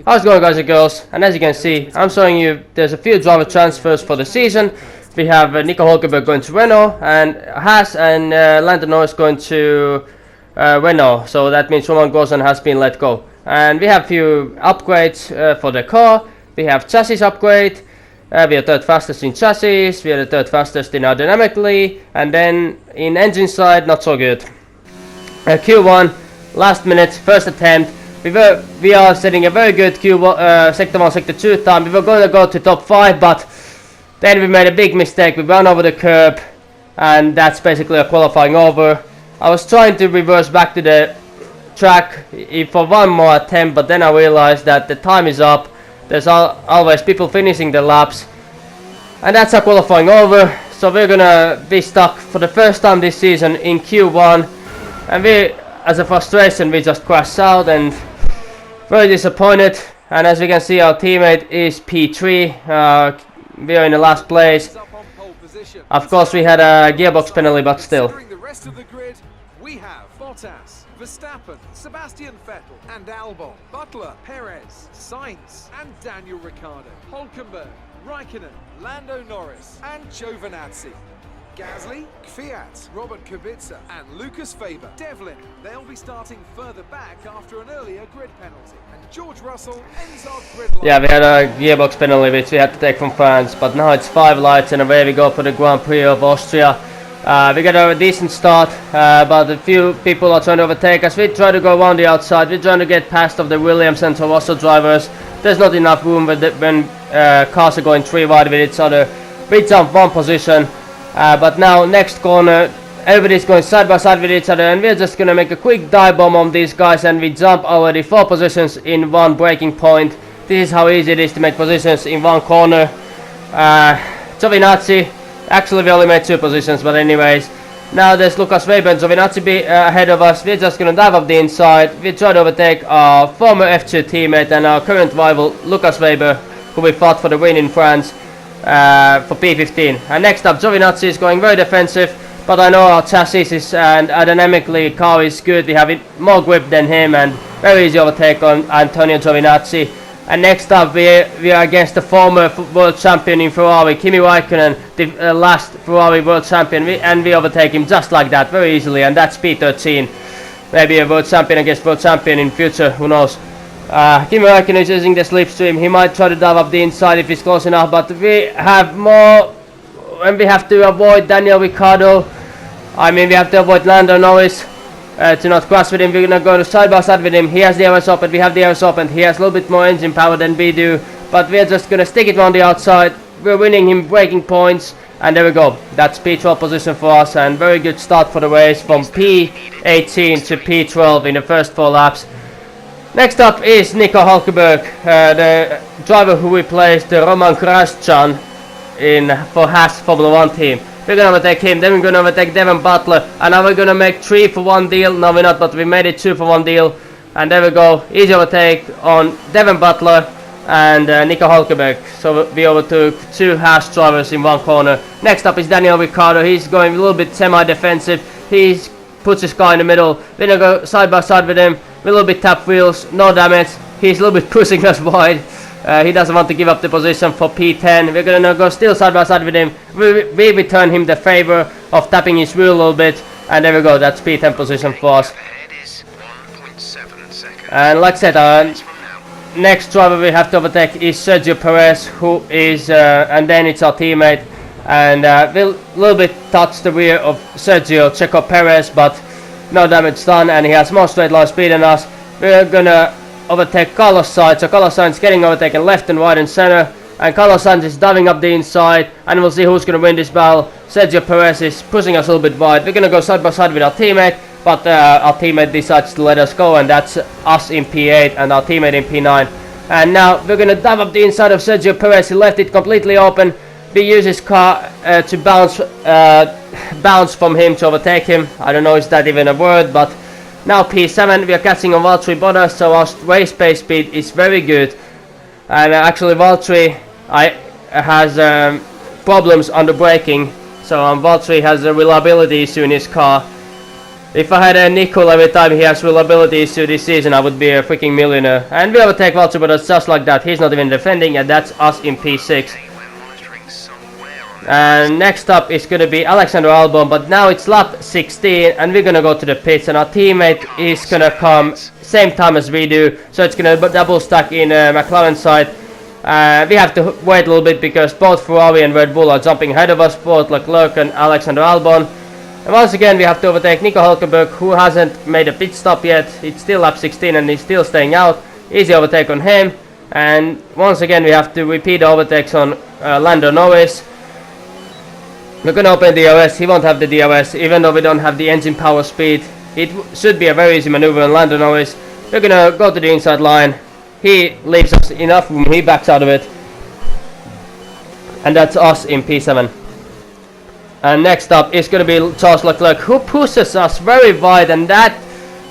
How's it going, guys and girls? And as you can see, I'm showing you there's a few driver transfers for the season. We have Nico Hulkenberg going to Renault, and Haas and Lando Norris going to Renault. So that means Roman Grosjean has been let go. And we have a few upgrades for the car. We have chassis upgrade. We are third fastest in chassis. We are the third fastest in aerodynamically. And then in engine side, not so good. Q1, last minute, first attempt. We are setting a very good Q1, sector 1, sector 2 time. We were going to go to top 5, but then we made a big mistake. We ran over the curb, and that's basically a qualifying over. I was trying to reverse back to the track for one more attempt, but then I realized that the time is up. There's always people finishing the laps, and that's a qualifying over. So we're gonna be stuck for the first time this season in Q1, and we, as a frustration, we just crashed out and very disappointed. And as we can see, our teammate is P3. We are in the last place. Of course, we had a gearbox penalty, but still. The rest of the grid, we have Bottas, Verstappen, Sebastian Vettel and Albon, Butler, Perez, Sainz and Daniel Ricciardo, Hulkenberg, Raikkonen, Lando Norris and Giovinazzi. Gasly, Kvyat, Robert Kubica and Lucas Faber. Devlin, they'll be starting further back after an earlier grid penalty. And George Russell ends our grid line. Yeah, we had a gearbox penalty which we had to take from France, but now it's 5 lights and away we go for the Grand Prix of Austria. We got a decent start, but a few people are trying to overtake us. We try to go around the outside. We're trying to get past of the Williams and Rosso drivers. There's not enough room when cars are going 3 wide with each other. We jump 1 position. But now next corner, everybody's going side by side with each other, and we're just gonna make a quick dive bomb on these guys, and we jump already 4 positions in 1 braking point. This is how easy it is to make positions in 1 corner. Giovinazzi, actually we only made 2 positions, but anyways. Now there's Lucas Weber and Giovinazzi ahead of us. We're just gonna dive up the inside. We try to overtake our former F2 teammate and our current rival Lucas Weber, who we fought for the win in France. For P15. And next up, Giovinazzi is going very defensive, but I know our chassis is and aerodynamically car is good. We have more grip than him, and very easy overtake on Antonio Giovinazzi. And next up, we are against the former world champion in Ferrari, Kimi Raikkonen, the last Ferrari world champion, and we overtake him just like that, very easily. And that's P13. Maybe a world champion against world champion in future, who knows. Kimi Raikkonen is using the slipstream. He might try to dive up the inside if he's close enough, but we have more, and we have to avoid Daniel Ricciardo. I mean, we have to avoid Lando Norris to not crash with him. We're gonna go side by side with him. He has the air open, we have the air open. He has a little bit more engine power than we do, but we're just gonna stick it on the outside. We're winning him braking points, and there we go. That's P12 position for us, and very good start for the race from P18 to P12 in the first 4 laps. Next up is Nico Hulkenberg, the driver who replaced Roman Grosjean for Haas Formula 1 team. We're gonna overtake him, then we're gonna overtake Devon Butler, and now we're gonna make 3 for 1 deal. No, we're not, but we made it 2 for 1 deal. And there we go, easy overtake on Devon Butler and Nico Hulkenberg. So we overtook 2 Haas drivers in 1 corner. Next up is Daniel Ricciardo. He's going a little bit semi-defensive. He puts his car in the middle. We're gonna go side by side with him. A little bit tap wheels, no damage. He's a little bit pushing us wide. He doesn't want to give up the position for P10. We're gonna go still side by side with him. We return him the favor of tapping his wheel a little bit, and there we go. That's P10 position for us. And like I said, our next driver we have to overtake is Sergio Perez, who is, and then it's our teammate. And we'll a little bit touch the rear of Sergio Checo Perez, but no damage done, and he has more straight line speed than us. We're gonna overtake Carlos Sainz. So Carlos Sainz getting overtaken left and right and center, and Carlos Sainz is diving up the inside, and we'll see who's gonna win this battle. Sergio Perez is pushing us a little bit wide. We're gonna go side by side with our teammate, but our teammate decides to let us go, and that's us in P8 and our teammate in P9. And now we're gonna dive up the inside of Sergio Perez. He left it completely open. We use his car to bounce from him to overtake him. I don't know if that's even a word, but now P7 we are catching on Valtteri Bottas, so our race pace speed is very good. And actually Valtteri has problems on the braking, so Valtteri has a reliability issue in his car. If I had a nickel every time he has reliability issue this season, I would be a freaking millionaire. And we overtake Valtteri Bottas just like that. He's not even defending, and that's us in P6. And next up is going to be Alexander Albon, but now it's lap 16 and we're going to go to the pits, and our teammate is going to come same time as we do, so it's going to double stack in McLaren side. We have to wait a little bit because both Ferrari and Red Bull are jumping ahead of us, both Leclerc and Alexander Albon. And once again we have to overtake Nico Hülkenberg, who hasn't made a pit stop yet. It's still lap 16 and he's still staying out. Easy overtake on him. And once again we have to repeat the overtakes on Lando Norris. We're gonna open the DRS. He won't have the DRS, even though we don't have the engine power speed. It should be a very easy maneuver on Lando Norris. We're gonna go to the inside line. He leaves us enough room, he backs out of it. And that's us in P7. And next up is gonna be Charles Leclerc, who pushes us very wide, and that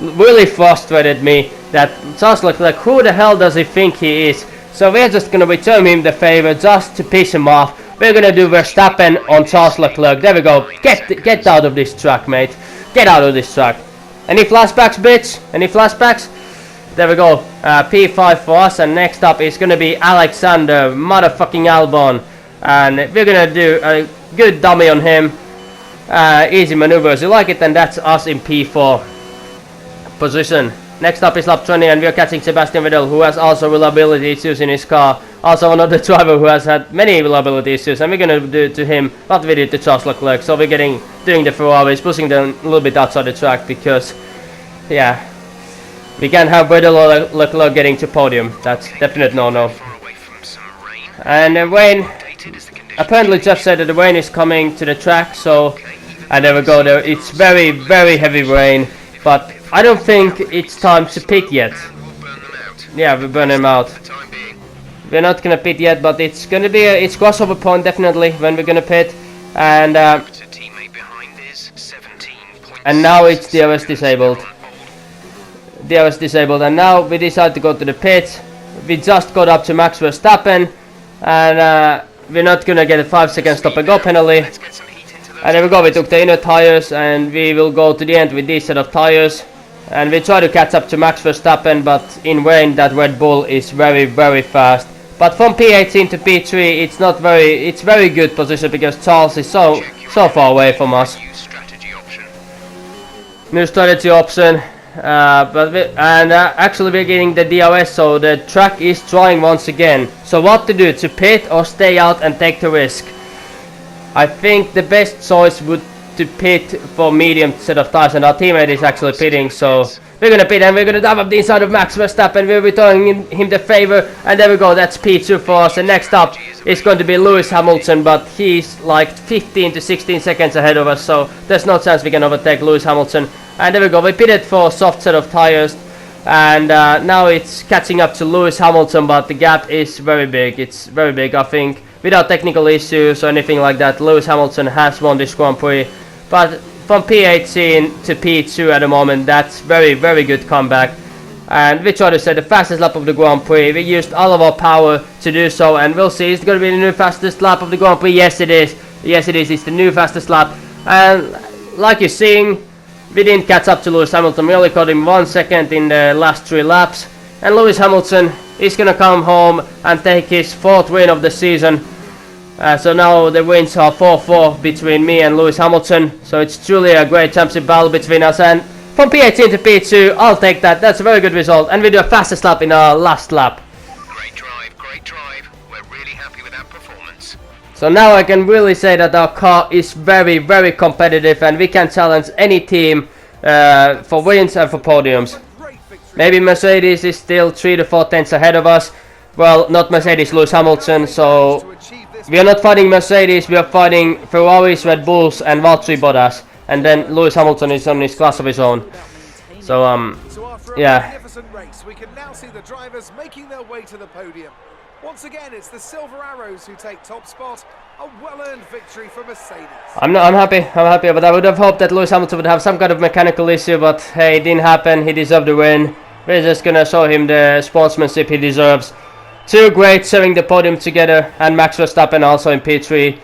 really frustrated me. That Charles Leclerc, who the hell does he think he is? So we're just gonna return him the favor just to piss him off. We're gonna do Verstappen on Charles Leclerc. There we go. Get out of this track, mate. Get out of this track. Any flashbacks, bitch? Any flashbacks? There we go. P5 for us, and next up is gonna be Alexander motherfucking Albon, and we're gonna do a good dummy on him. Easy maneuvers, you like it, and that's us in P4 position. Next up is lap 20, and we are catching Sebastian Vettel, who has also reliability issues in his car. Also another driver who has had many reliability issues, and we're gonna do to him what we did to Charles Leclerc. So we're doing the Ferraris, pushing them a little bit outside the track because, yeah, we can't have Vettel or Leclerc getting to podium. That's definite no-no. And rain. Apparently Jeff said that the rain is coming to the track, so and there we go. There, it's very, very heavy rain, but I don't think it's time to pit yet. Yeah, we burn them out. We're not gonna pit yet, but it's gonna be it's crossover point definitely when we're gonna pit, and now it's DRS disabled. DRS disabled, and now we decide to go to the pits. We just got up to Max Verstappen, and we're not gonna get a 5-second stop and go penalty. And there we go. We took the inner tires, and we will go to the end with this set of tires. And we try to catch up to Max Verstappen, but in rain that Red Bull is very, very fast. But from P18 to P3, it's very good position because Charles is so far away from us. New strategy option, actually we're getting the DRS, so the track is trying once again. So what to do? To pit or stay out and take the risk? I think the best choice would to pit for medium set of tires, and our teammate is actually pitting, so we're gonna pit and we're gonna dive up the inside of Max Verstappen. We're returning him the favor, and there we go. That's P2 for us. And next up is going to be Lewis Hamilton, but he's like 15 to 16 seconds ahead of us, so there's no chance we can overtake Lewis Hamilton. And there we go. We pitted for a soft set of tires, and now it's catching up to Lewis Hamilton, but the gap is very big. It's very big, I think. Without technical issues or anything like that, Lewis Hamilton has won this Grand Prix. But from P18 to P2 at the moment, that's very, very good comeback. And we try to set the fastest lap of the Grand Prix. We used all of our power to do so, and we'll see. Is it going to be the new fastest lap of the Grand Prix? Yes, it is. Yes, it is. It's the new fastest lap. And like you're seeing, we didn't catch up to Lewis Hamilton. We only caught him 1 second in the last 3 laps. And Lewis Hamilton is going to come home and take his 4th win of the season. So now the wins are 4-4 between me and Lewis Hamilton. So it's truly a great championship battle between us. And from P18 to P2, I'll take that. That's a very good result. And we do a fastest lap in our last lap. Great drive, great drive. We're really happy with that performance. So now I can really say that our car is very, very competitive, and we can challenge any team for wins and for podiums. Maybe Mercedes is still 3 to 4 tenths ahead of us. Well, not Mercedes, Lewis Hamilton. So we are not fighting Mercedes, we are fighting Ferraris, Red Bulls and Valtteri Bottas. And then Lewis Hamilton is on his class of his own. So yeah. Magnificent race, we can now see the drivers making their way to the podium. Once again, it's the Silver Arrows who take top spot. A well-earned victory for Mercedes. I'm happy, but I would have hoped that Lewis Hamilton would have some kind of mechanical issue, but hey, it didn't happen. He deserved the win. We're just gonna show him the sportsmanship he deserves. 2 greats sharing the podium together, and Max Verstappen also in P3.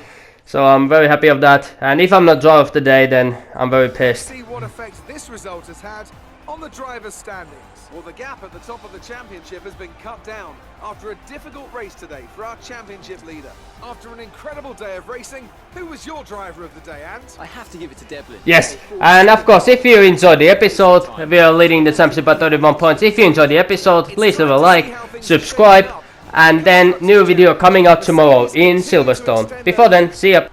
So I'm very happy of that. And if I'm not driver of the day, then I'm very pissed. See what effect this result has had on the drivers' standings. Well, the gap at the top of the championship has been cut down after a difficult race today for our championship leader. After an incredible day of racing, who was your driver of the day, Ant? I have to give it to Devlin. Yes, and of course, if you enjoyed the episode, we are leading the championship by 31 points. If you enjoyed the episode, please leave a like, subscribe, and then new video coming out tomorrow in Silverstone. Before then, see ya.